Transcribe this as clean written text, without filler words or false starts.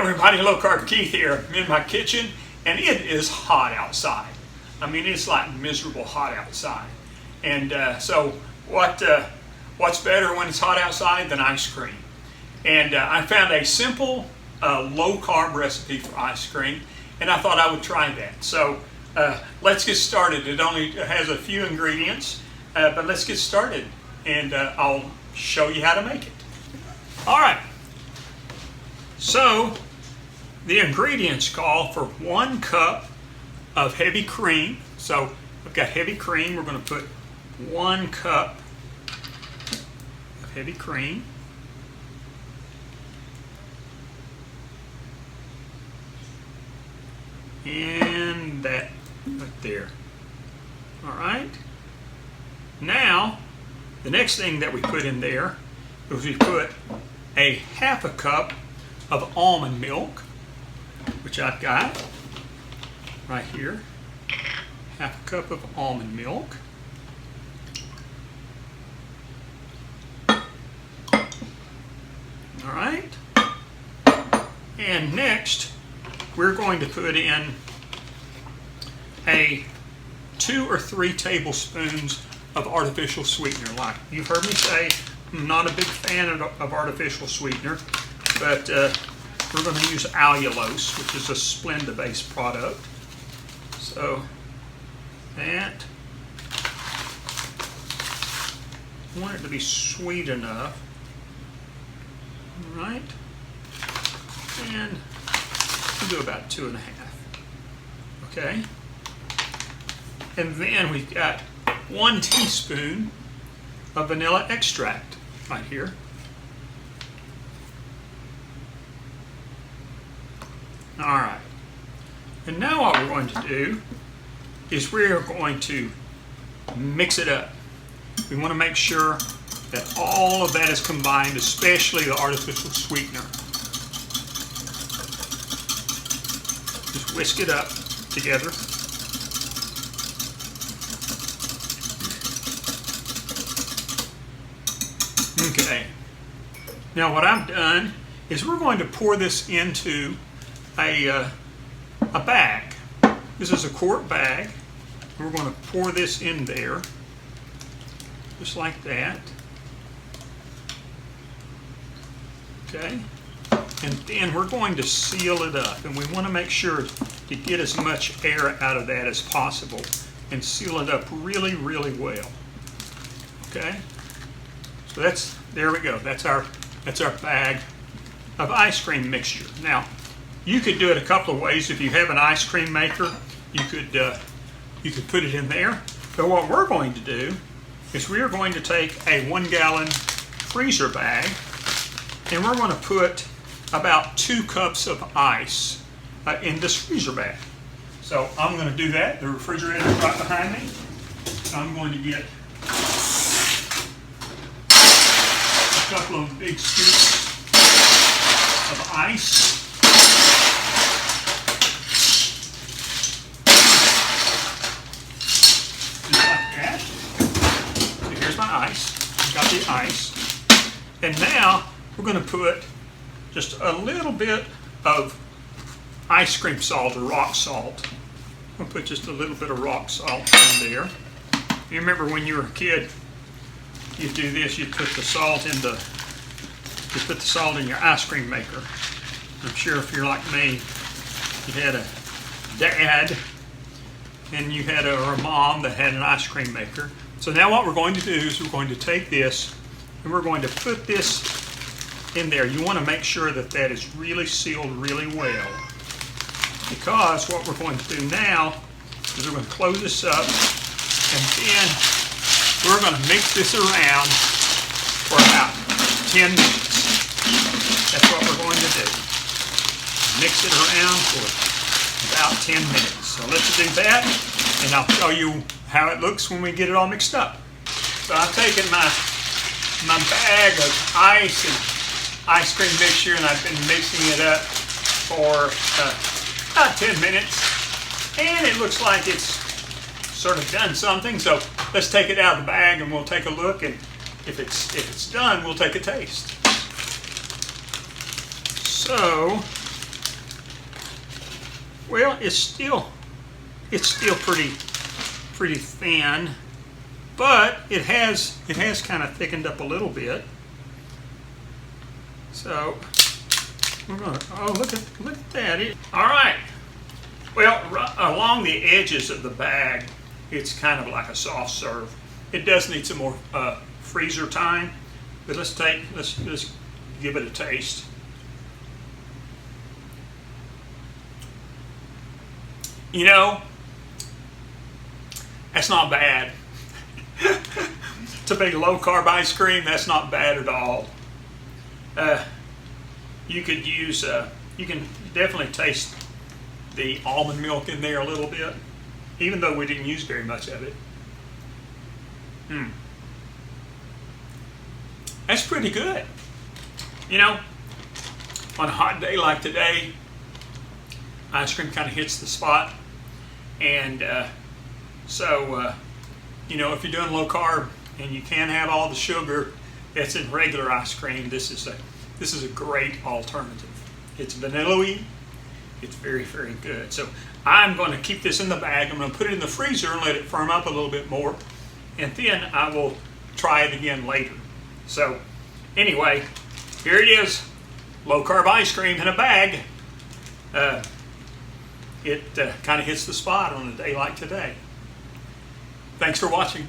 everybody, Low Carb Keith here. I'm in my kitchen and it is hot outside. I mean, it's like miserable hot outside. And so what's better when it's hot outside than ice cream? And I found a simple low carb recipe for ice cream, and I thought I would try that. So let's get started. It only has a few ingredients, but let's get started and I'll show you how to make it. All right. So the ingredients call for 1 cup of heavy cream. So I've got heavy cream. We're going to put 1 cup of heavy cream. And that right there. All right. Now, the next thing that we put in there is we put a 1/2 cup of almond milk, which I've got right here. 1/2 cup of almond milk. All right. And next, we're going to put in 2 or 3 tablespoons of artificial sweetener. Like you've heard me say, I'm not a big fan of artificial sweetener, but we're going to use allulose, which is a Splenda-based product. So that, I want it to be sweet enough. All right, and we'll do about 2.5. Okay, and then we've got 1 teaspoon of vanilla extract right here. All right, and now what we're going to do is we're going to mix it up. We want to make sure that all of that is combined, especially the artificial sweetener. Just whisk it up together. Okay. Now what I've done is we're going to pour this into a bag. This is a quart bag. We're going to pour this in there, just like that. Okay. And then we're going to seal it up, and we want to make sure to get as much air out of that as possible and seal it up really, really well. Okay. So there we go. That's our bag of ice cream mixture. Now, you could do it a couple of ways. If you have an ice cream maker, you could put it in there. But what we're going to do is we are going to take a 1-gallon freezer bag, and we're going to put about 2 cups of ice in this freezer bag. So I'm going to do that. The refrigerator is right behind me. So I'm going to get a couple of big scoops of ice. Just like that. So here's my ice. I've got the ice. And now we're going to put just a little bit of ice cream salt or rock salt. I'm going to put just a little bit of rock salt in there. You remember when you were a kid, you'd do this, you'd put the salt in your ice cream maker. I'm sure if you're like me, you had a dad and you had a mom that had an ice cream maker. So now what we're going to do is we're going to take this and we're going to put this in there. You want to make sure that that is really sealed really well, because what we're going to do now is we're going to close this up, and then we're going to mix this around for about 10 minutes. That's what we're going to do. Mix it around for about 10 minutes. So let's do that, and I'll show you how it looks when we get it all mixed up. So I've taken my bag of ice cream mixture, and I've been mixing it up for about 10 minutes, and it looks like it's sort of done something. So let's take it out of the bag and we'll take a look, and if it's done, we'll take a taste. So Well, it's still pretty thin, but it has kind of thickened up a little bit. So we're gonna, oh, look at that. All right. Well, along the edges of the bag, it's kind of like a soft serve. It does need some more freezer time, but let's give it a taste. You know, that's not bad. To make low carb ice cream, that's not bad at all. You could use, you can definitely taste the almond milk in there a little bit, even though we didn't use very much of it. That's pretty good. You know, on a hot day like today, ice cream kind of hits the spot. And you know, if you're doing low carb and you can't have all the sugar that's in regular ice cream, this is a great alternative. It's vanilla-y. It's very, very good. So I'm going to keep this in the bag. I'm going to put it in the freezer and let it firm up a little bit more, and then I will try it again later. So anyway, here it is, low carb ice cream in a bag. It kind of hits the spot on a day like today. Thanks for watching.